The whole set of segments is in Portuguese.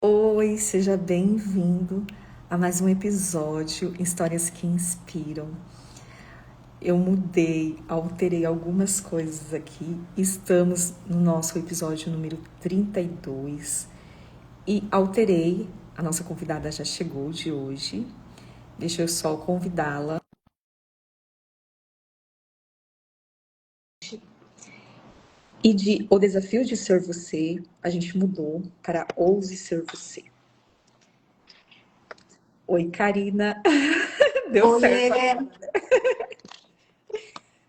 Oi, seja bem-vindo a mais um episódio Histórias que Inspiram. Eu mudei, alterei algumas coisas aqui. Estamos no nosso episódio número 32 e alterei. A nossa convidada já chegou de hoje. Deixa eu só convidá-la. E de O Desafio de Ser Você, a gente mudou para Ouse Ser Você. Oi, Karina. Deu Oiê, certo agora.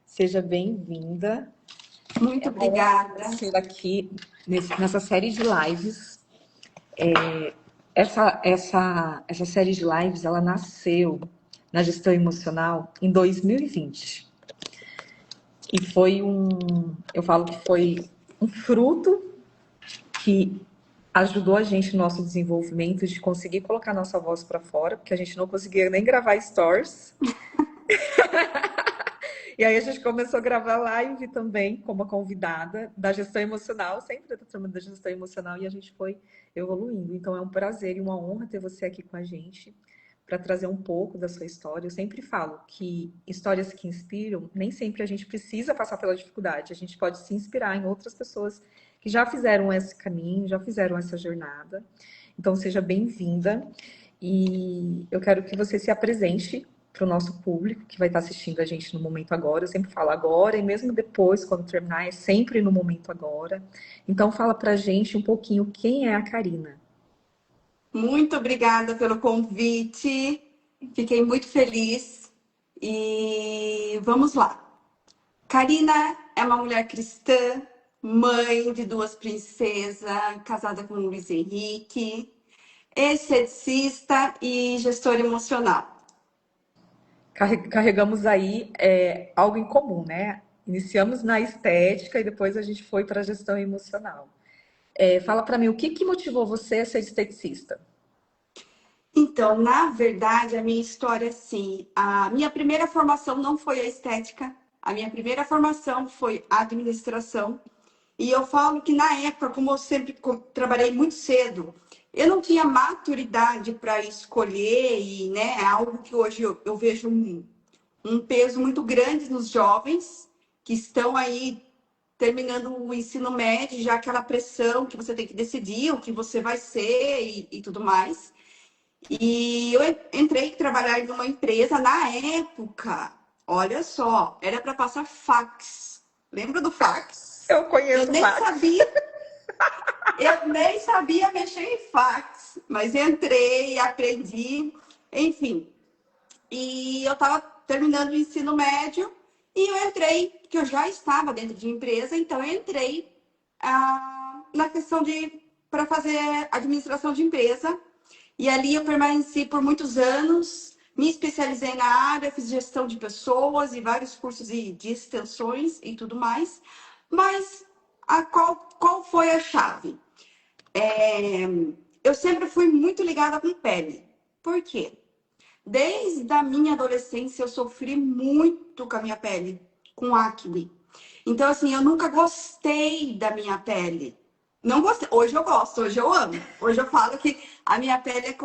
Seja bem-vinda. muito obrigada. Ser aqui nessa série de lives. Essa série de lives, ela nasceu na gestão emocional em 2020. E eu falo que foi um fruto que ajudou a gente no nosso desenvolvimento de conseguir colocar nossa voz para fora, porque a gente não conseguia nem gravar stories. E aí a gente começou a gravar live também, como convidada da gestão emocional, sempre da turma da gestão emocional, e a gente foi evoluindo. Então é um prazer e uma honra ter você aqui com a gente para trazer um pouco da sua história. Eu sempre falo que histórias que inspiram, nem sempre a gente precisa passar pela dificuldade, a gente pode se inspirar em outras pessoas que já fizeram esse caminho, já fizeram essa jornada. Então seja bem-vinda e eu quero que você se apresente para o nosso público que vai estar assistindo a gente no momento agora. Eu sempre falo agora e mesmo depois, quando terminar, é sempre no momento agora. Então fala para a gente um pouquinho quem é a Karina. Muito obrigada pelo convite. Fiquei muito feliz. E vamos lá. Karina é uma mulher cristã, mãe de duas princesas, casada com o Luiz Henrique, esteticista e gestora emocional. Carregamos aí algo em comum, né? Iniciamos na estética e depois a gente foi para a gestão emocional. Fala para mim, o que que motivou você a ser esteticista? Então, na verdade, a minha história é assim, a minha primeira formação não foi a estética, a minha primeira formação foi a administração. E eu falo que na época, como eu sempre trabalhei muito cedo, eu não tinha maturidade para escolher, e né, é algo que hoje eu vejo um peso muito grande nos jovens que estão aí terminando o ensino médio, já aquela pressão que você tem que decidir o que você vai ser e tudo mais. E eu entrei trabalhar em uma empresa na época, olha só, era para passar fax. Lembra do fax? Eu Eu conheço o nem fax. sabia, eu nem sabia mexer em fax, mas entrei, aprendi, enfim. E eu estava terminando o ensino médio e eu entrei, que eu já estava dentro de empresa, então eu entrei na questão de para fazer administração de empresa. E ali eu permaneci por muitos anos, me especializei na área, fiz gestão de pessoas e vários cursos de extensões e tudo mais. Mas qual foi a chave? Eu sempre fui muito ligada com pele. Por quê? Desde a minha adolescência eu sofri muito com a minha pele, com acne. Então, assim, eu nunca gostei da minha pele. Não gostei. Hoje eu gosto, hoje eu amo. Hoje eu falo que a minha pele é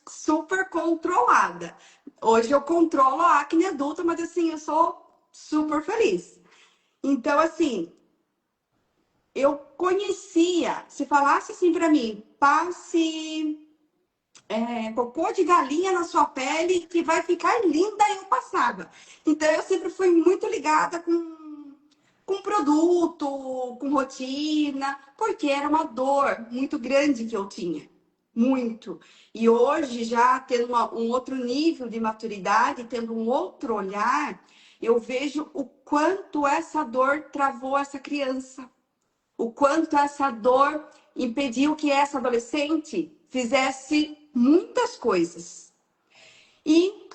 super controlada. Hoje eu controlo a acne adulta, mas assim, eu sou super feliz. Então, assim, eu conhecia, se falasse assim para mim, passe cocô de galinha na sua pele que vai ficar linda, eu passava. Então eu sempre fui muito ligada com produto, com rotina, porque era uma dor muito grande que eu tinha. Muito. E hoje, já tendo um outro nível de maturidade, tendo um outro olhar, eu vejo o quanto essa dor travou essa criança, o quanto essa dor impediu que essa adolescente fizesse muitas coisas. E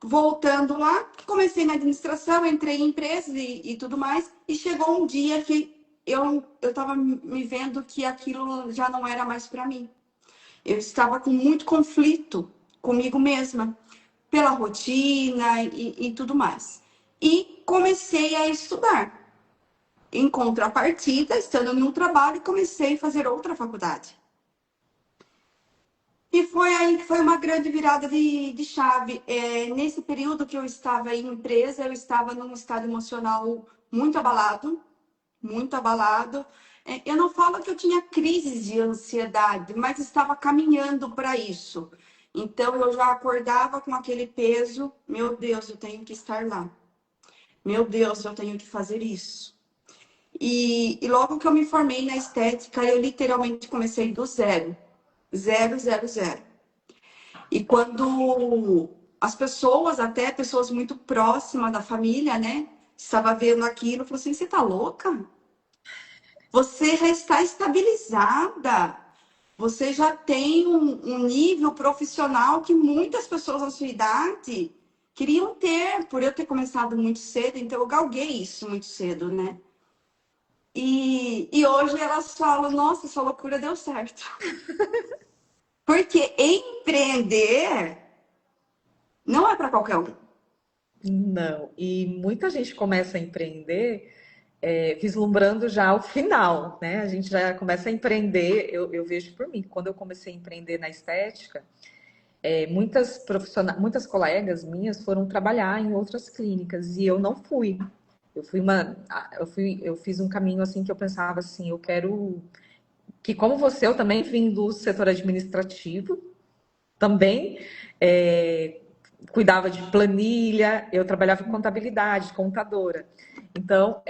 voltando lá, comecei na administração, entrei em empresas e tudo mais, e chegou um dia que eu estava me vendo que aquilo já não era mais para mim. Eu estava com muito conflito comigo mesma, pela rotina e tudo mais. E comecei a estudar. Em contrapartida, estando em um trabalho, comecei a fazer outra faculdade. foi aí que foi uma grande virada de chave. Nesse período que eu estava em empresa, eu estava num estado emocional muito abalado, muito abalado. Eu não falo que eu tinha crises de ansiedade, mas estava caminhando para isso. Então eu já acordava com aquele peso, meu Deus, eu tenho que estar lá. Meu Deus, eu tenho que fazer isso. E logo que eu me formei na estética, eu literalmente comecei do zero. Zero, zero, zero. E quando as pessoas, até pessoas muito próximas da família, né, estava vendo aquilo, falou assim: você tá louca? Você já está estabilizada. Você já tem um nível profissional que muitas pessoas da sua idade queriam ter, por eu ter começado muito cedo, então eu galguei isso muito cedo, né? E hoje elas falam: nossa, sua loucura deu certo. Porque empreender não é para qualquer um. Não, e muita gente começa a empreender vislumbrando já o final, né? A gente já começa a empreender, eu vejo por mim, quando eu comecei a empreender na estética, muitas profissionais, muitas colegas minhas foram trabalhar em outras clínicas e eu não fui. Eu fiz um caminho assim que eu pensava assim, eu quero que como você, eu também vim do setor administrativo, também é, cuidava de planilha, eu trabalhava em contabilidade, contadora. Então,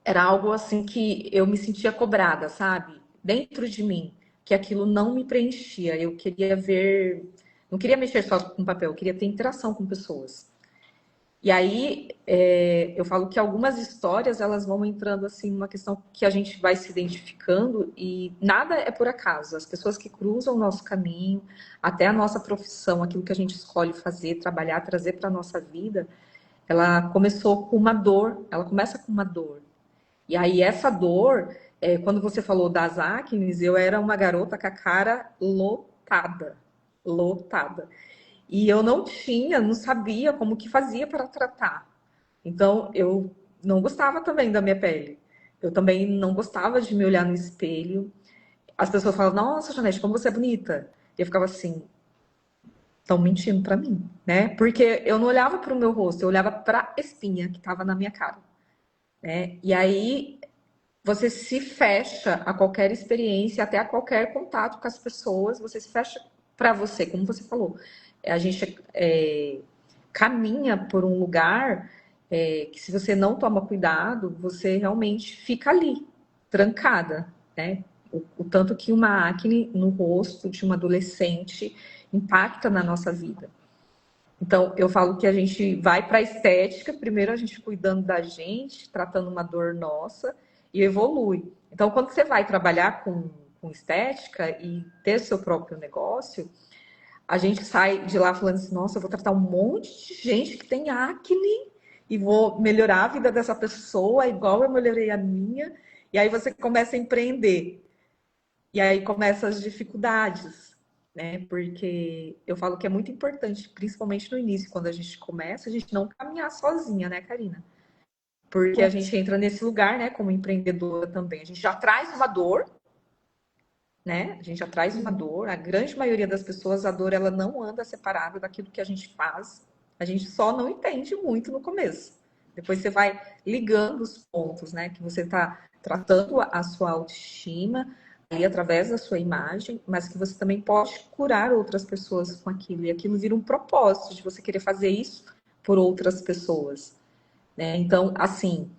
era algo assim que eu me sentia cobrada, sabe? Dentro de mim, que aquilo não me preenchia. Eu queria ver, não queria mexer só com papel, eu queria ter interação com pessoas. E aí, eu falo que algumas histórias elas vão entrando assim numa questão que a gente vai se identificando e nada é por acaso. As pessoas que cruzam o nosso caminho, até a nossa profissão, aquilo que a gente escolhe fazer, trabalhar, trazer para a nossa vida, ela começou com uma dor, ela começa com uma dor. E aí essa dor, quando você falou das acnes, eu era uma garota com a cara lotada, lotada. E eu não tinha, não sabia como que fazia para tratar. Então eu não gostava também da minha pele. Eu também não gostava de me olhar no espelho. As pessoas falavam: nossa, Janete, como você é bonita. E eu ficava assim: estão mentindo para mim, né? Porque eu não olhava para o meu rosto, eu olhava para a espinha que estava na minha cara, né? E aí você se fecha a qualquer experiência, até a qualquer contato com as pessoas, você se fecha para você, como você falou. A gente caminha por um lugar que, se você não toma cuidado, você realmente fica ali, trancada, né? O tanto que uma acne no rosto de uma adolescente impacta na nossa vida. Então, eu falo que a gente vai para a estética, primeiro a gente cuidando da gente, tratando uma dor nossa e evolui. Então, quando você vai trabalhar com estética e ter seu próprio negócio, a gente sai de lá falando assim: nossa, eu vou tratar um monte de gente que tem acne e vou melhorar a vida dessa pessoa igual eu melhorei a minha. E aí você começa a empreender. E aí começam as dificuldades, né? Porque eu falo que é muito importante, principalmente no início, quando a gente começa, a gente não caminhar sozinha, né, Karina? Porque a gente entra nesse lugar, né, como empreendedora também. A gente já traz uma dor, né? A gente já traz uma dor. A grande maioria das pessoas, a dor, ela não anda separada daquilo que a gente faz. A gente só não entende muito no começo. Depois você vai ligando os pontos, né? Que você está tratando a sua autoestima ali através da sua imagem, mas que você também pode curar outras pessoas com aquilo. E aquilo vira um propósito de você querer fazer isso por outras pessoas, né? Então, assim,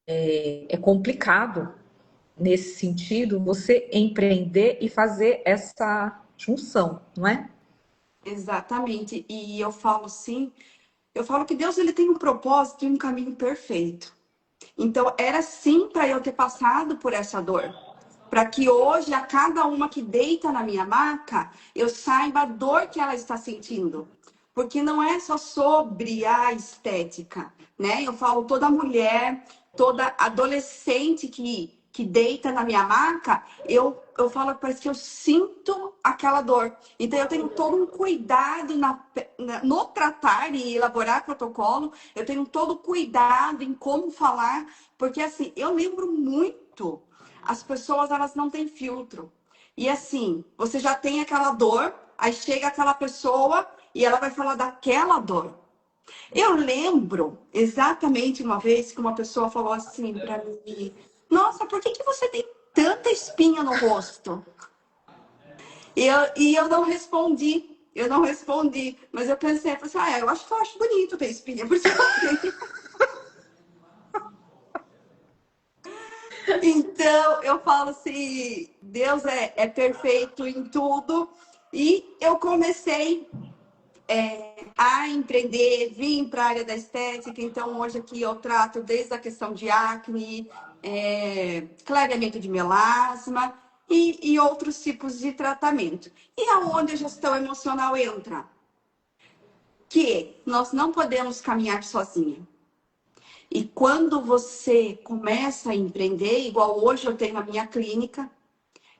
é complicado nesse sentido, você empreender e fazer essa junção, não é? Exatamente. E eu falo sim, eu falo que Deus ele tem um propósito e um caminho perfeito. Então era sim para eu ter passado por essa dor, para que hoje a cada uma que deita na minha maca, eu saiba a dor que ela está sentindo. Porque não é só sobre a estética, né? Eu falo toda mulher, toda adolescente que deita na minha maca, eu falo que parece que eu sinto aquela dor. Então eu tenho todo um cuidado no tratar e elaborar protocolo, eu tenho todo cuidado em como falar, porque assim, eu lembro muito, as pessoas elas não têm filtro. E assim, você já tem aquela dor, aí chega aquela pessoa e ela vai falar daquela dor. Eu lembro exatamente uma vez que uma pessoa falou assim para mim: Nossa, por que você tem tanta espinha no rosto? E eu não respondi. Eu não respondi, mas eu pensei, eu falei assim, eu acho que eu acho bonito ter espinha, por isso que eu tenho. Então, eu falo assim, Deus é perfeito em tudo. E eu comecei a empreender, vim para a área da estética. Então, hoje aqui eu trato desde a questão de acne, clareamento de melasma e outros tipos de tratamento. E aonde a gestão emocional entra? Que nós não podemos caminhar sozinha. E quando você começa a empreender, igual hoje eu tenho a minha clínica,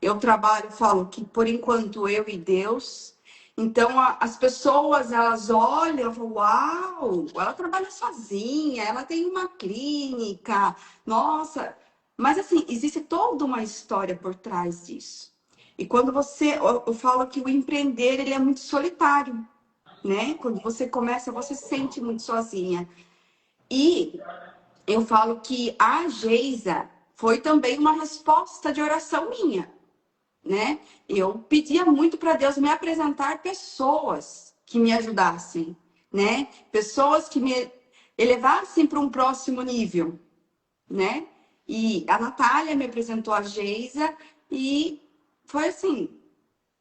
eu trabalho, falo que por enquanto eu e Deus. Então as pessoas elas olham e falam, uau, ela trabalha sozinha, ela tem uma clínica, nossa. Mas assim, existe toda uma história por trás disso. E quando eu falo que o empreender ele é muito solitário, né? Quando você começa, você se sente muito sozinha. E eu falo que a Geisa foi também uma resposta de oração minha, né? Eu pedia muito para Deus me apresentar pessoas que me ajudassem, né? Pessoas que me elevassem para um próximo nível, né? E a Natália me apresentou a Geisa e foi assim,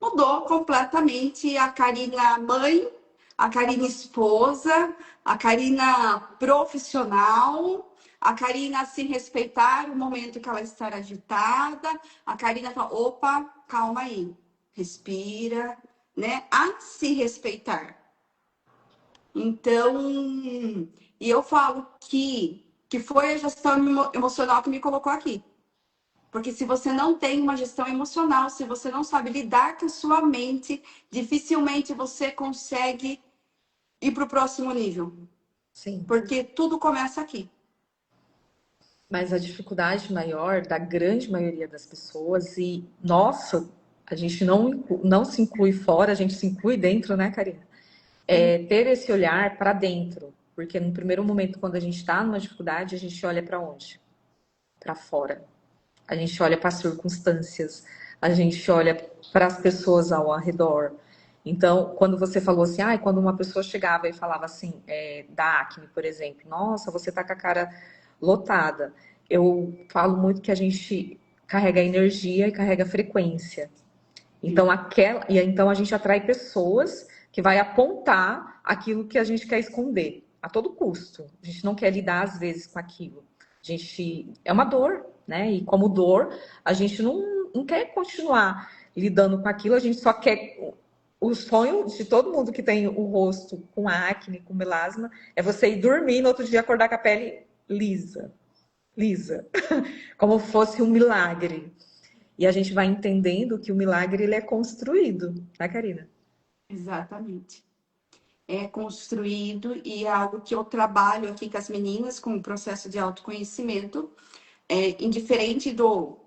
mudou completamente a Karina mãe, a Karina esposa, a Karina profissional, a Karina se respeitar o momento que ela está agitada, a Karina fala, opa, calma aí, respira, né? A se respeitar. Então, e eu falo que foi a gestão emocional que me colocou aqui. Porque se você não tem uma gestão emocional, se você não sabe lidar com a sua mente, dificilmente você consegue ir para o próximo nível. Sim. Porque tudo começa aqui. Mas a dificuldade maior da grande maioria das pessoas, e nossa, a gente não se inclui fora, a gente se inclui dentro, né, Karina? É ter esse olhar para dentro. Porque no primeiro momento, quando a gente está numa dificuldade, a gente olha para onde? Para fora. A gente olha para as circunstâncias, a gente olha para as pessoas ao redor. Então, quando você falou assim, quando uma pessoa chegava e falava assim, da acne, por exemplo, nossa, você tá com a cara lotada. Eu falo muito que a gente carrega energia e carrega frequência. Então, então a gente atrai pessoas que vai apontar aquilo que a gente quer esconder a todo custo. A gente não quer lidar às vezes com aquilo. A gente é uma dor, né? E como dor, a gente não quer continuar lidando com aquilo, a gente só quer o sonho de todo mundo que tem o rosto com acne, com melasma, é você ir dormir e no outro dia acordar com a pele lisa, lisa, como fosse um milagre. E a gente vai entendendo que o milagre ele é construído, tá, Karina? Exatamente. É construído e é algo que eu trabalho aqui com as meninas com o processo de autoconhecimento, indiferente do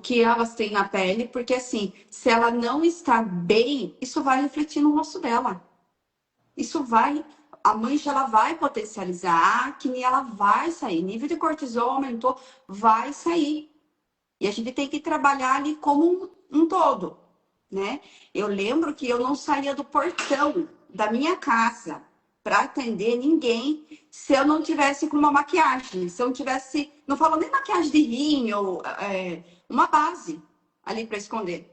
que elas têm na pele, porque assim, se ela não está bem, isso vai refletir no rosto dela. Isso vai, a mancha ela vai potencializar, a acne ela vai sair, nível de cortisol aumentou, vai sair. E a gente tem que trabalhar ali como um todo, né? Eu lembro que eu não saía do portão da minha casa para atender ninguém se eu não tivesse com uma maquiagem, se eu não tivesse, não falo nem maquiagem de rímel, uma base ali para esconder.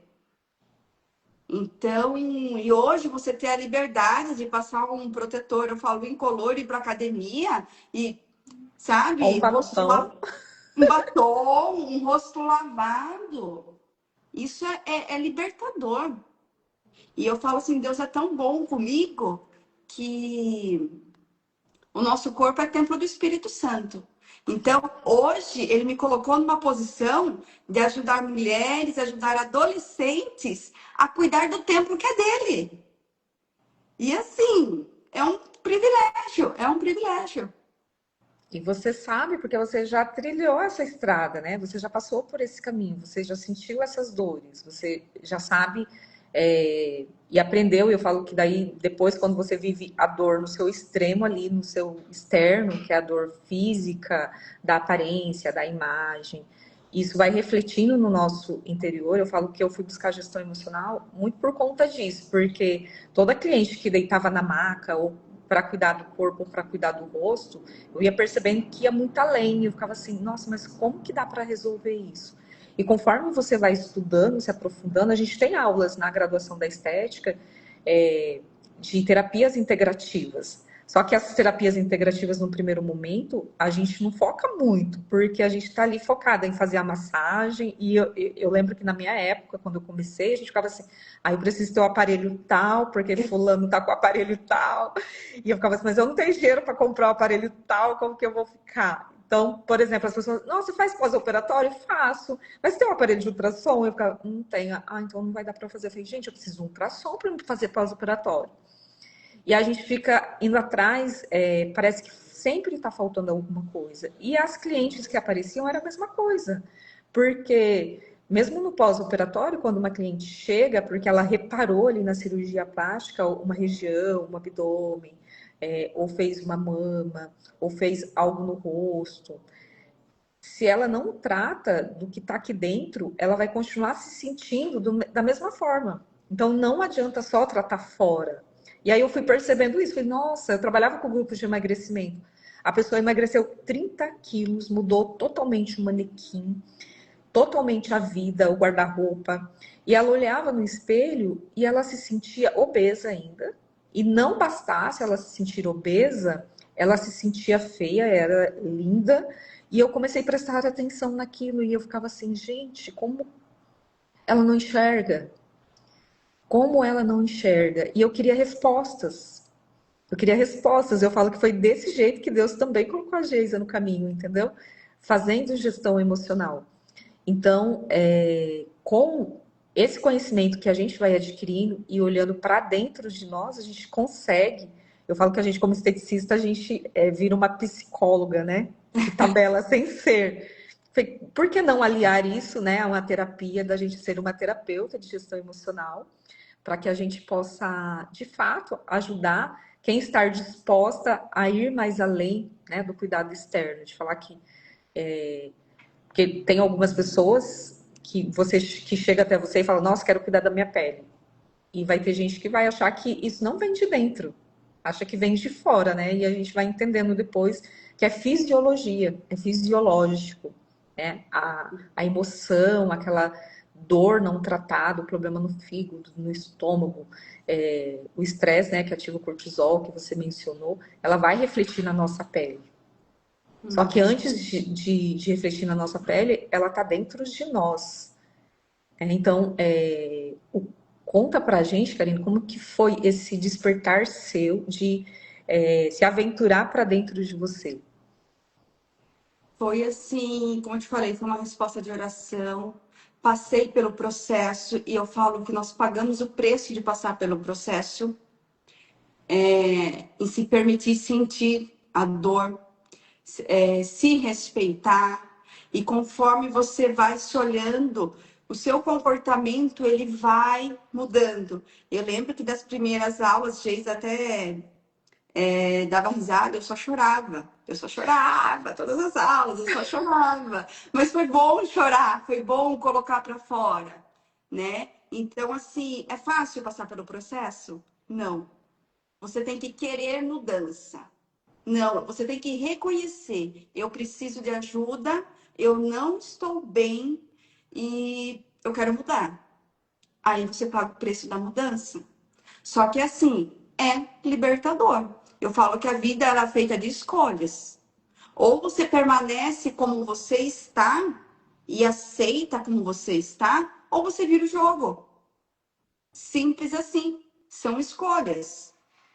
Então, e hoje você ter a liberdade de passar um protetor, eu falo incolor, ir para academia e, Ou um sabe, batom. um batom, um rosto lavado. Isso é libertador. E eu falo assim, Deus é tão bom comigo que o nosso corpo é templo do Espírito Santo. Então, hoje, ele me colocou numa posição de ajudar mulheres, ajudar adolescentes a cuidar do templo que é dele. E assim, é um privilégio, é um privilégio. E você sabe porque você já trilhou essa estrada, né? Você já passou por esse caminho, você já sentiu essas dores, você já sabe e aprendeu. Eu falo que daí depois, quando você vive a dor no seu extremo ali, no seu externo, que é a dor física, da aparência, da imagem, isso vai refletindo no nosso interior. Eu falo que eu fui buscar gestão emocional muito por conta disso, porque toda cliente que deitava na maca ou para cuidar do corpo, para cuidar do rosto, eu ia percebendo que ia muito além. Eu ficava assim, nossa, mas como que dá para resolver isso? E conforme você vai estudando, se aprofundando, a gente tem aulas na graduação da estética de terapias integrativas. Só que as terapias integrativas, no primeiro momento, a gente não foca muito, porque a gente está ali focada em fazer a massagem. E eu lembro que na minha época, quando eu comecei, a gente ficava assim, eu preciso ter o aparelho tal, porque fulano tá com o aparelho tal. E eu ficava assim, mas eu não tenho dinheiro para comprar o aparelho tal, como que eu vou ficar? Então, por exemplo, as pessoas, não, você faz pós-operatório? Faço. Mas tem um aparelho de ultrassom? Eu ficava, não tenho. Então não vai dar para fazer. Eu falei, gente, eu preciso de um ultrassom para fazer pós-operatório. E a gente fica indo atrás, parece que sempre está faltando alguma coisa. E as clientes que apareciam era a mesma coisa. Porque mesmo no pós-operatório, quando uma cliente chega, porque ela reparou ali na cirurgia plástica uma região, um abdômen, ou fez uma mama, ou fez algo no rosto, se ela não trata do que está aqui dentro, ela vai continuar se sentindo da mesma forma. Então não adianta só tratar fora. E aí eu fui percebendo isso. Falei, nossa, eu trabalhava com grupos de emagrecimento. A pessoa emagreceu 30 quilos, mudou totalmente o manequim, totalmente a vida, o guarda-roupa. E ela olhava no espelho e ela se sentia obesa ainda. E não bastasse ela se sentir obesa, ela se sentia feia, era linda. E eu comecei a prestar atenção naquilo e eu ficava assim, gente, como ela não enxerga? Como ela não enxerga? E eu queria respostas. Eu queria respostas. Eu falo que foi desse jeito que Deus também colocou a Geisa no caminho, entendeu? Fazendo gestão emocional. Então, com esse conhecimento que a gente vai adquirindo e olhando para dentro de nós, a gente consegue. Eu falo que a gente, como esteticista, a gente vira uma psicóloga, né? Que tabela sem ser. Por que não aliar isso, né, a uma terapia, da gente ser uma terapeuta de gestão emocional, para que a gente possa, de fato, ajudar quem está disposta a ir mais além, né, do cuidado externo, de falar que porque tem algumas pessoas que chega até você e fala, nossa, quero cuidar da minha pele. E vai ter gente que vai achar que isso não vem de dentro, acha que vem de fora, né? E a gente vai entendendo depois que é fisiologia, é fisiológico, né? A emoção, aquela dor não tratada, o problema no fígado, no estômago, o estresse, né, que ativa o cortisol, que você mencionou, ela vai refletir na nossa pele. Só que antes de refletir na nossa pele, ela está dentro de nós. Então, conta pra gente, Karine, como que foi esse despertar seu de se aventurar para dentro de você? Foi assim, como eu te falei, foi uma resposta de oração. Passei pelo processo e eu falo que nós pagamos o preço de passar pelo processo, e se permitir sentir a dor, se respeitar. E conforme você vai se olhando, o seu comportamento ele vai mudando. Eu lembro que das primeiras aulas, Geis até dava risada, eu só chorava. Eu só chorava, todas as aulas, eu só chorava. Mas foi bom chorar, foi bom colocar para fora, né? Então, assim, é fácil passar pelo processo? Não. Você tem que querer mudança. Não, você tem que reconhecer. Eu preciso de ajuda, eu não estou bem e eu quero mudar. Aí você paga o preço da mudança. Só que assim, é libertador. Eu falo que a vida ela é feita de escolhas. Ou você permanece como você está e aceita como você está, ou você vira o jogo. Simples assim. São escolhas,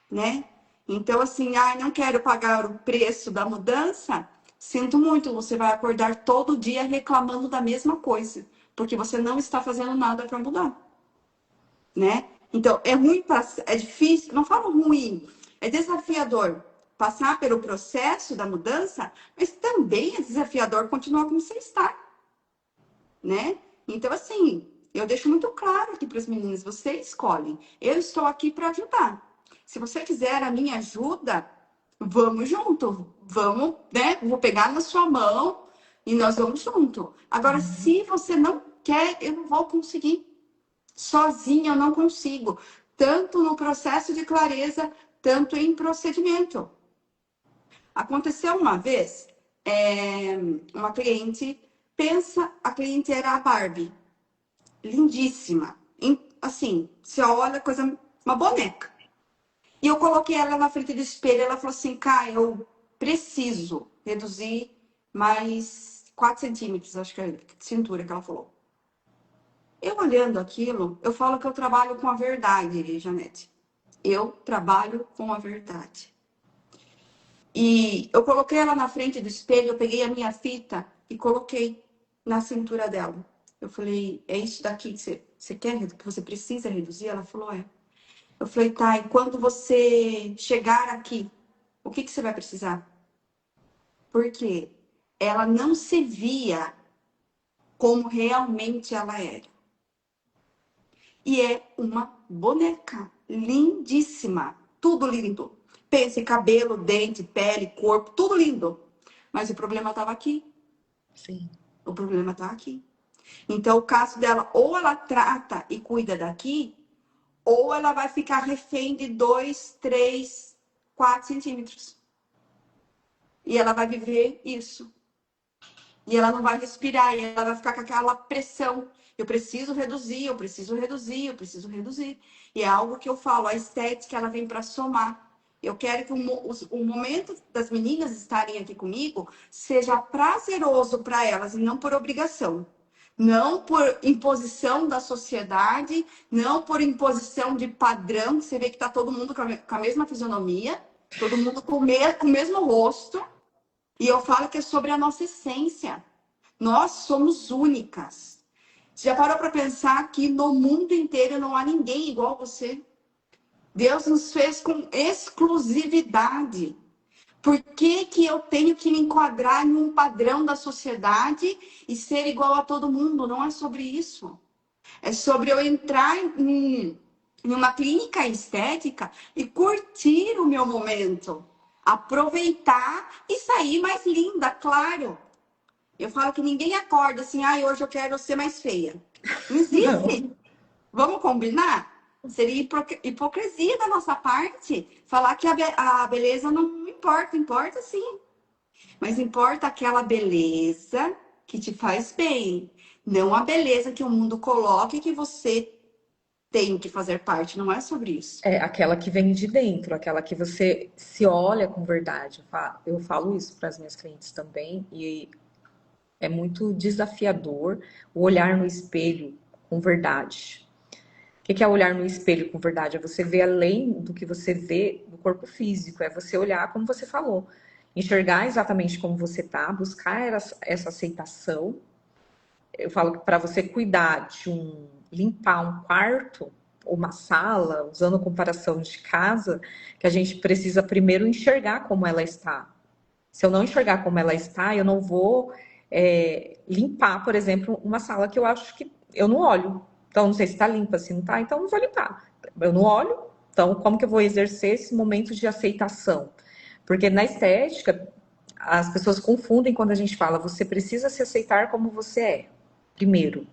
né? Então, assim, não quero pagar o preço da mudança. Sinto muito, você vai acordar todo dia reclamando da mesma coisa, porque você não está fazendo nada para mudar, né? Então, é ruim, é difícil, não falo ruim, é desafiador passar pelo processo da mudança, mas também é desafiador continuar como você está, né? Então, assim, eu deixo muito claro aqui para as meninas, você escolhe. Eu estou aqui para ajudar. Se você quiser a minha ajuda, vamos junto. Vamos, né? Vou pegar na sua mão e nós vamos junto. Agora, se você não quer, eu não vou conseguir. Sozinha eu não consigo. Tanto no processo de clareza, tanto em procedimento. Aconteceu uma vez, uma cliente, a cliente era a Barbie, lindíssima. Assim, você olha, coisa, uma boneca. E eu coloquei ela na frente do espelho, ela falou assim, Kai, eu preciso reduzir mais 4 centímetros, acho que é de cintura que ela falou. Eu olhando aquilo, eu falo que eu trabalho com a verdade, Janete. Eu trabalho com a verdade. E eu coloquei ela na frente do espelho, eu peguei a minha fita e coloquei na cintura dela. Eu falei, é isso daqui que você quer, que você precisa reduzir? Ela falou, é. Eu falei, tá, e quando você chegar aqui, o que você vai precisar? Porque ela não se via como realmente ela era. E é uma boneca lindíssima, tudo lindo. Pense, cabelo, dente, pele, corpo, tudo lindo. Mas o problema estava aqui. Sim. O problema está aqui. Então, o caso dela, ou ela trata e cuida daqui, ou ela vai ficar refém de 2, 3, 4 centímetros. E ela vai viver isso. E ela não vai respirar, e ela vai ficar com aquela pressão. Eu preciso reduzir, eu preciso reduzir, eu preciso reduzir. E é algo que eu falo, a estética, ela vem para somar. Eu quero que o momento das meninas estarem aqui comigo seja prazeroso para elas e não por obrigação. Não por imposição da sociedade, não por imposição de padrão, que você vê que está todo mundo com a mesma fisionomia, todo mundo com o mesmo rosto. E eu falo que é sobre a nossa essência. Nós somos únicas. Você já parou para pensar que no mundo inteiro não há ninguém igual a você? Deus nos fez com exclusividade. Por que que eu tenho que me enquadrar em um padrão da sociedade e ser igual a todo mundo? Não é sobre isso. É sobre eu entrar em uma clínica estética e curtir o meu momento. Aproveitar e sair mais linda, claro. Eu falo que ninguém acorda assim, ah, hoje eu quero ser mais feia. Não Não. existe. Vamos combinar? Seria hipocrisia da nossa parte falar que a beleza não importa. Importa sim. Mas importa aquela beleza que te faz bem. Não a beleza que o mundo coloca e que você tem que fazer parte. Não é sobre isso. É aquela que vem de dentro, aquela que você se olha com verdade. Eu falo isso para as minhas clientes também, e é muito desafiador o olhar no espelho com verdade. O que é olhar no espelho com verdade? É você ver além do que você vê no corpo físico, é você olhar como você falou, enxergar exatamente como você tá, buscar essa aceitação. Eu falo que para você cuidar limpar um quarto ou uma sala, usando comparação de casa, que a gente precisa primeiro enxergar como ela está. Se eu não enxergar como ela está, eu não vou limpar, por exemplo, uma sala que eu acho que eu não olho. Então, não sei se está limpa, se não está, então não vou limpar. Eu não olho, então como que eu vou exercer esse momento de aceitação? Porque na estética, as pessoas confundem quando a gente fala, você precisa se aceitar como você é, primeiro.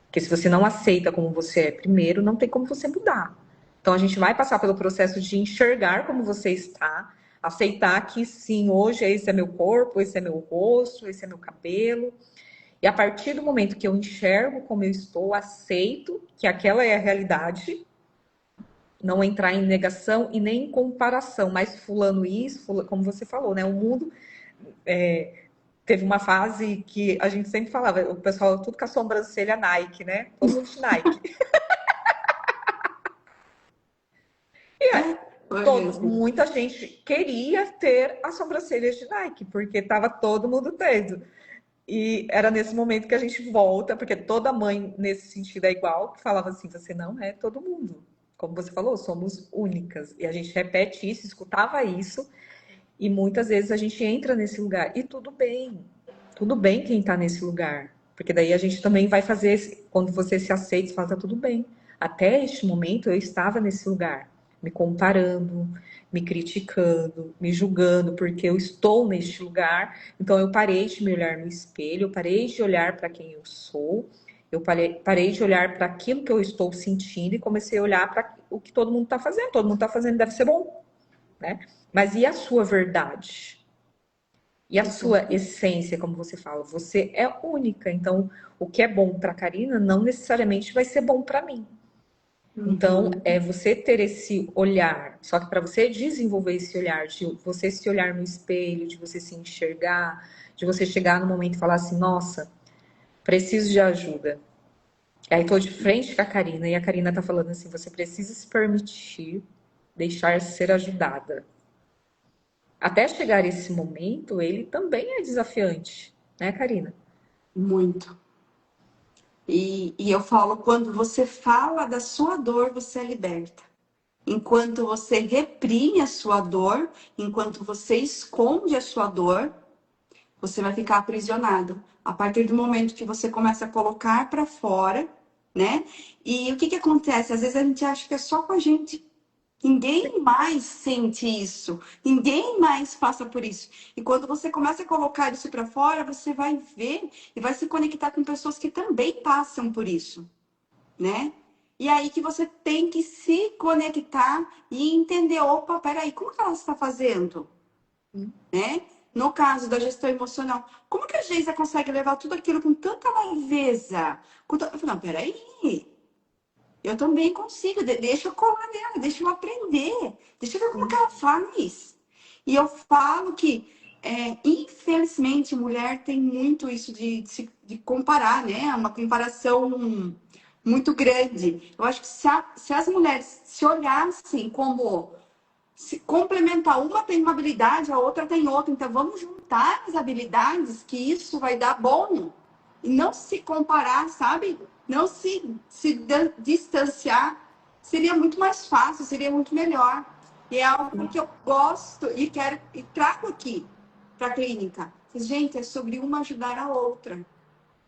Porque se você não aceita como você é primeiro, não tem como você mudar. Então a gente vai passar pelo processo de enxergar como você está, aceitar que sim, hoje esse é meu corpo, esse é meu rosto, esse é meu cabelo. E a partir do momento que eu enxergo como eu estou, aceito que aquela é a realidade, não entrar em negação e nem em comparação, mas fulano isso, fulano, como você falou, né? O mundo teve uma fase que a gente sempre falava, o pessoal tudo com a sobrancelha Nike, né? Todo mundo de Nike. E aí, Foi mesmo. muita gente queria ter as sobrancelhas de Nike, porque estava todo mundo tendo. E era nesse momento que a gente volta, porque toda mãe nesse sentido é igual, que falava assim, você não é todo mundo. Como você falou, somos únicas. E a gente repete isso, escutava isso. E muitas vezes a gente entra nesse lugar. E tudo bem quem está nesse lugar. Porque daí a gente também vai fazer, quando você se aceita, você fala, tá tudo bem. Até este momento eu estava nesse lugar, me comparando, me criticando, me julgando, porque eu estou neste lugar. Então eu parei de me olhar no espelho, eu parei de olhar para quem eu sou, eu parei de olhar para aquilo que eu estou sentindo e comecei a olhar para o que todo mundo está fazendo. Todo mundo está fazendo, deve ser bom, né? Mas e a sua verdade? E a sua Exato. essência, como você fala, você é única. Então, o que é bom para a Karina não necessariamente vai ser bom para mim. Então, Uhum. é você ter esse olhar. Só que para você desenvolver esse olhar, de você se olhar no espelho, de você se enxergar, de você chegar no momento e falar assim: nossa, preciso de ajuda. E aí, tô de frente com a Karina e a Karina tá falando assim: você precisa se permitir deixar ser ajudada. Até chegar esse momento, ele também é desafiante, né, Karina? Muito. E eu falo, quando você fala da sua dor, você é liberta. Enquanto você reprime a sua dor, enquanto você esconde a sua dor, você vai ficar aprisionado. A partir do momento que você começa a colocar para fora, né? E o que que acontece? Às vezes a gente acha que é só com a gente. Ninguém mais sente isso. Ninguém mais passa por isso. E quando você começa a colocar isso para fora, você vai ver e vai se conectar com pessoas que também passam por isso, né? E aí que você tem que se conectar e entender, opa, peraí, como que ela está fazendo? Né? No caso da gestão emocional, como que a Geisa consegue levar tudo aquilo com tanta leveza? Eu falo, não, peraí, eu também consigo, deixa eu colar nela, deixa eu aprender, deixa eu ver como que ela faz. E eu falo que, infelizmente, mulher tem muito isso de comparar, né? Uma comparação muito grande. Eu acho que se as mulheres se olhassem como se complementar, uma tem uma habilidade, a outra tem outra. Então, vamos juntar as habilidades, que isso vai dar bom. E não se comparar, sabe? Não distanciar. Seria muito mais fácil, seria muito melhor. E é algo que eu gosto e quero e trago aqui para a clínica. Gente, é sobre uma ajudar a outra.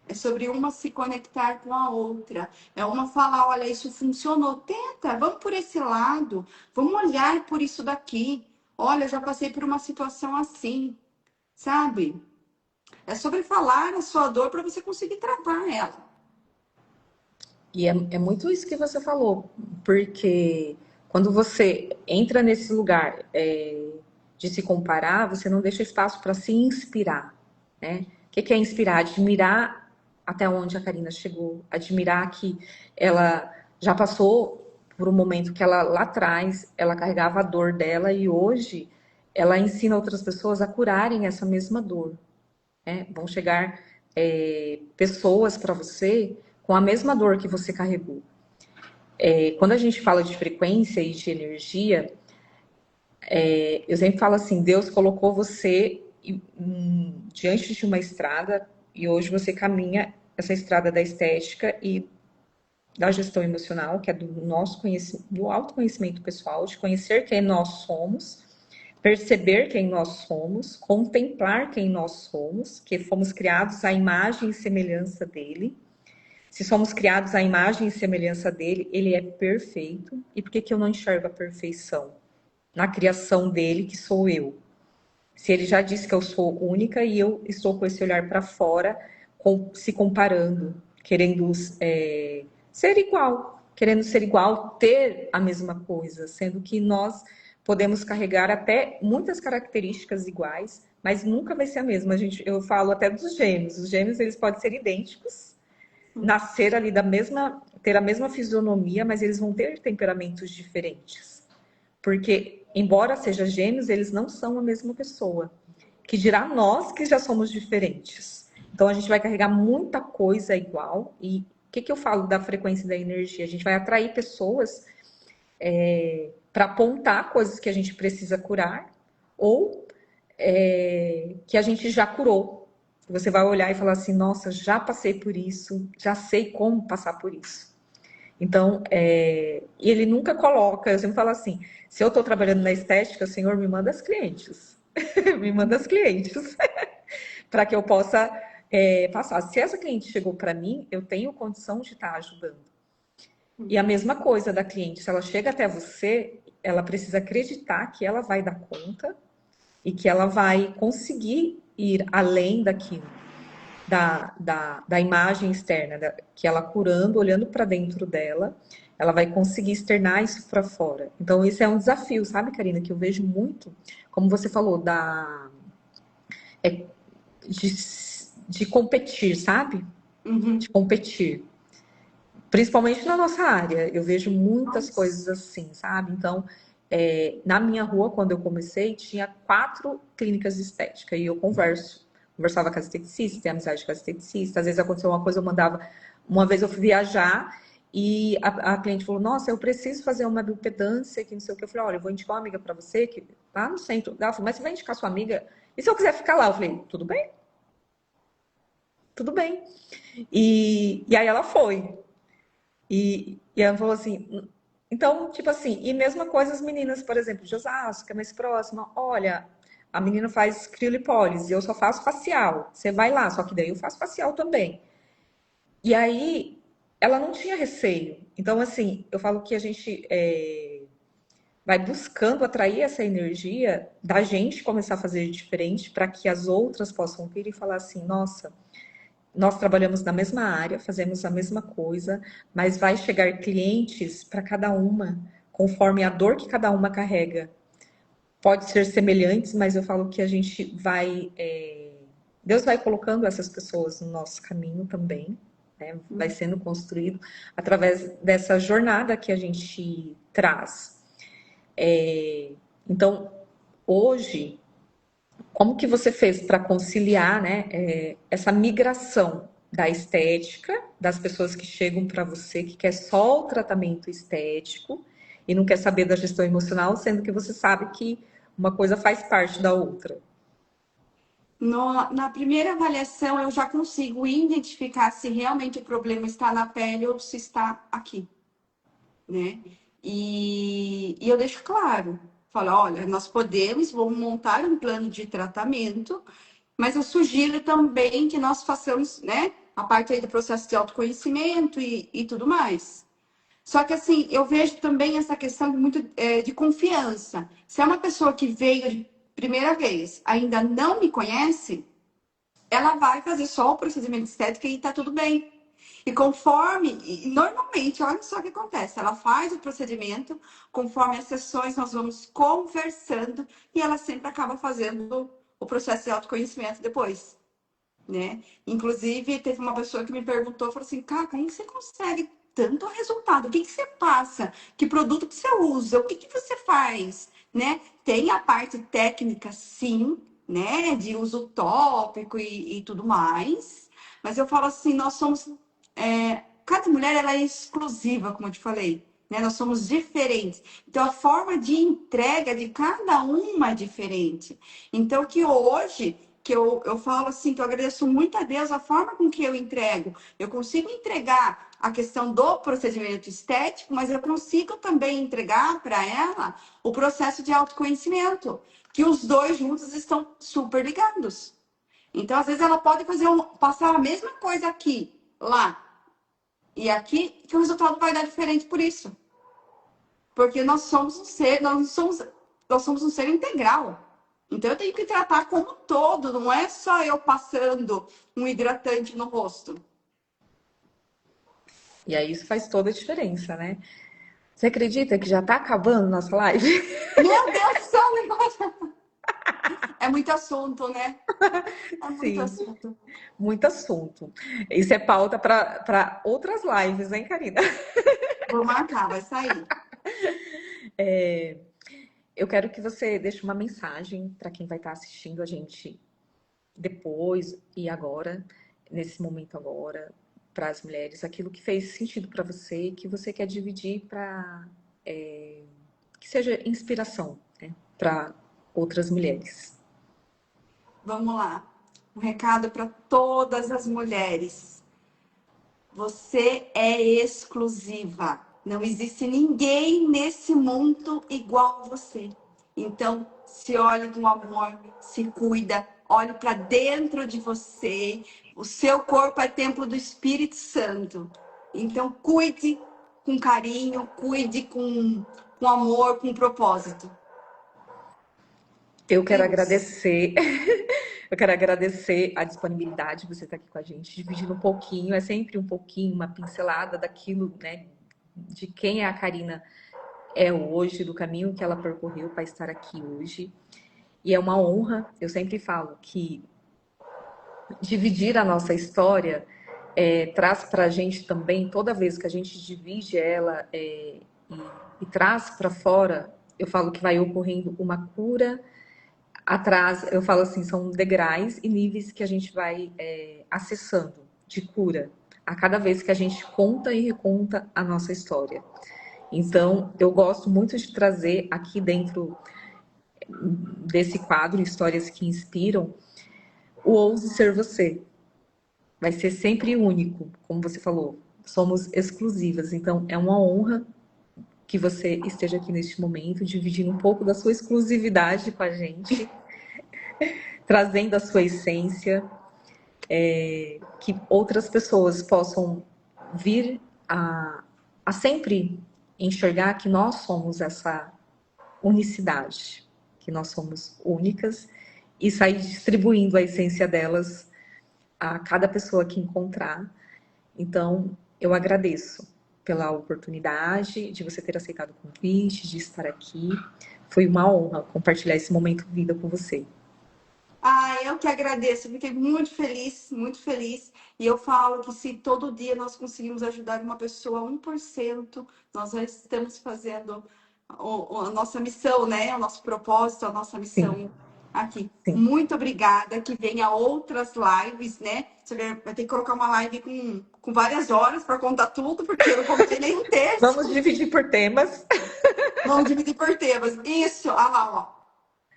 É sobre uma se conectar com a outra. É uma falar, olha, isso funcionou. Tenta, vamos por esse lado. Vamos olhar por isso daqui. Olha, eu já passei por uma situação assim, sabe? É sobre falar a sua dor para você conseguir tratar ela. E é muito isso que você falou, porque quando você entra nesse lugar de se comparar, você não deixa espaço para se inspirar, né? O que é inspirar? Admirar até onde a Karina chegou, admirar que ela já passou por um momento que ela lá atrás ela carregava a dor dela e hoje ela ensina outras pessoas a curarem essa mesma dor, né? Vão chegar pessoas para você com a mesma dor que você carregou. Quando a gente fala de frequência e de energia, eu sempre falo assim: Deus colocou você diante de uma estrada e hoje você caminha essa estrada da estética e da gestão emocional, que é do nosso conhecimento, do autoconhecimento pessoal, de conhecer quem nós somos, perceber quem nós somos, contemplar quem nós somos, que fomos criados à imagem e semelhança dele. Se somos criados à imagem e semelhança dele, ele é perfeito. E por que eu não enxergo a perfeição? Na criação dele, que sou eu. Se ele já disse que eu sou única e eu estou com esse olhar para fora, se comparando, querendo ser igual, ter a mesma coisa, sendo que nós podemos carregar até muitas características iguais, mas nunca vai ser a mesma. Eu falo até dos gêmeos. Os gêmeos eles podem ser idênticos, nascer ali ter a mesma fisionomia, mas eles vão ter temperamentos diferentes. Porque, embora sejam gêmeos, eles não são a mesma pessoa. Que dirá nós que já somos diferentes. Então, a gente vai carregar muita coisa igual. E o que eu falo da frequência da energia? A gente vai atrair pessoas para apontar coisas que a gente precisa curar ou que a gente já curou. Você vai olhar e falar assim: nossa, já passei por isso, já sei como passar por isso. Então, ele nunca coloca, eu sempre falo assim: se eu estou trabalhando na estética, o Senhor me manda as clientes. Me manda as clientes para que eu possa passar. Se essa cliente chegou para mim, eu tenho condição de estar ajudando. E a mesma coisa da cliente, se ela chega até você, ela precisa acreditar que ela vai dar conta e que ela vai conseguir ir além daquilo, da imagem externa, que ela curando, olhando para dentro dela, ela vai conseguir externar isso para fora. Então, esse é um desafio, sabe, Karina, que eu vejo muito, como você falou, de, de competir, sabe? De Uhum. competir. Principalmente na nossa área, eu vejo muitas coisas Nossa. assim, sabe? Então, na minha rua, quando eu comecei, tinha 4 clínicas de estética e eu conversava com as esteticistas, tenho amizade com as esteticistas. Às vezes aconteceu uma coisa, eu mandava. Uma vez eu fui viajar e a cliente falou: Nossa, eu preciso fazer uma biopedância, que não sei o que. Eu falei: Olha, eu vou indicar uma amiga para você, que lá no centro. Ela falou: Mas você vai indicar sua amiga? E se eu quiser ficar lá? Eu falei: Tudo bem, tudo bem. E aí ela foi. E ela falou assim, então, tipo assim, e mesma coisa as meninas, por exemplo, de Osasco, que é mais próxima, olha, a menina faz criolipólise, eu só faço facial. Você vai lá, só que daí eu faço facial também. E aí, ela não tinha receio. Então, assim, eu falo que a gente vai buscando atrair essa energia da gente começar a fazer diferente para que as outras possam vir e falar assim, nossa, nós trabalhamos na mesma área, fazemos a mesma coisa, mas vai chegar clientes para cada uma, conforme a dor que cada uma carrega. Pode ser semelhantes, mas eu falo que a gente vai. Deus vai colocando essas pessoas no nosso caminho também, né? Vai sendo construído através dessa jornada que a gente traz. Então, hoje, como que você fez para conciliar, né, essa migração da estética, das pessoas que chegam para você, que quer só o tratamento estético e não quer saber da gestão emocional, sendo que você sabe que uma coisa faz parte da outra? Na primeira avaliação, eu já consigo identificar se realmente o problema está na pele ou se está aqui, né? E eu deixo claro, falo, olha, nós vamos montar um plano de tratamento, mas eu sugiro também que nós façamos, né, a parte aí do processo de autoconhecimento e tudo mais. Só que assim, eu vejo também essa questão de confiança. Se é uma pessoa que veio de primeira vez, ainda não me conhece, ela vai fazer só o procedimento estético e tá tudo bem. E normalmente, olha só o que acontece, ela faz o procedimento, conforme as sessões nós vamos conversando e ela sempre acaba fazendo o processo de autoconhecimento depois, né? Inclusive, teve uma pessoa que me perguntou, falou assim, cara, como você consegue tanto resultado? O que que você passa? Que produto que você usa? O que que você faz? Né? Tem a parte técnica, sim, né? De uso tópico e tudo mais. Mas eu falo assim, nós somos... cada mulher, ela é exclusiva, como eu te falei. Né? Nós somos diferentes. Então, a forma de entrega de cada uma é diferente. Então, que hoje que eu falo assim, que eu agradeço muito a Deus a forma com que eu entrego. Eu consigo entregar a questão do procedimento estético, mas eu consigo também entregar para ela o processo de autoconhecimento, que os dois juntos estão super ligados. Então, às vezes, ela pode passar a mesma coisa aqui, lá e aqui, que o resultado vai dar diferente por isso. Porque nós somos um ser, nós somos um ser integral. Então eu tenho que tratar como um todo, não é só eu passando um hidratante no rosto. E aí isso faz toda a diferença, né? Você acredita que já está acabando nossa live? Meu Deus do céu, negócio. É muito assunto, né? É muito Sim, assunto. muito assunto. Isso é pauta para outras lives, hein, Karina? Vou marcar, vai sair. Eu quero que você deixe uma mensagem para quem vai estar assistindo a gente depois e agora, nesse momento agora, para as mulheres, aquilo que fez sentido para você, que você quer dividir para que seja inspiração, né, para outras mulheres. Vamos lá. Um recado para todas as mulheres. Você é exclusiva. Não existe ninguém nesse mundo igual a você. Então, se olhe com amor, se cuida, olhe para dentro de você. O seu corpo é templo do Espírito Santo. Então, cuide com carinho, cuide com amor, com propósito. Eu quero Isso. agradecer, eu quero agradecer a disponibilidade de você estar aqui com a gente, dividindo um pouquinho, é sempre um pouquinho, uma pincelada daquilo, né, de quem é a Karina hoje, do caminho que ela percorreu para estar aqui hoje. E é uma honra, eu sempre falo que dividir a nossa história traz para a gente também, toda vez que a gente divide ela e traz para fora, eu falo que vai ocorrendo uma cura atrás, eu falo assim, são degraus e níveis que a gente vai acessando de cura a cada vez que a gente conta e reconta a nossa história. Então, eu gosto muito de trazer aqui dentro desse quadro, Histórias que Inspiram, o Ouse Ser Você. Vai ser sempre único, como você falou, somos exclusivas. Então, é uma honra que você esteja aqui neste momento, dividindo um pouco da sua exclusividade com a gente, trazendo a sua essência, que outras pessoas possam vir a sempre enxergar que nós somos essa unicidade, que nós somos únicas e sair distribuindo a essência delas a cada pessoa que encontrar. Então, eu agradeço pela oportunidade de você ter aceitado o convite, de estar aqui. Foi uma honra compartilhar esse momento de vida com você. Ah, eu que agradeço, fiquei muito feliz, muito feliz. E eu falo que se todo dia nós conseguimos ajudar uma pessoa 1%, nós já estamos fazendo a nossa missão, né? O nosso propósito, a nossa Sim, missão aqui. sim. Muito obrigada, que venha outras lives, né? Você vai ter que colocar uma live com várias horas para contar tudo, porque eu não contei nem um terço. Vamos dividir por temas. Vamos dividir por temas. Isso, ah lá, ó.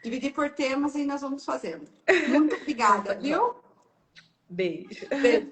Dividir por temas e nós vamos fazendo. Muito Então, obrigada, tá bom. viu? Beijo. Beijo.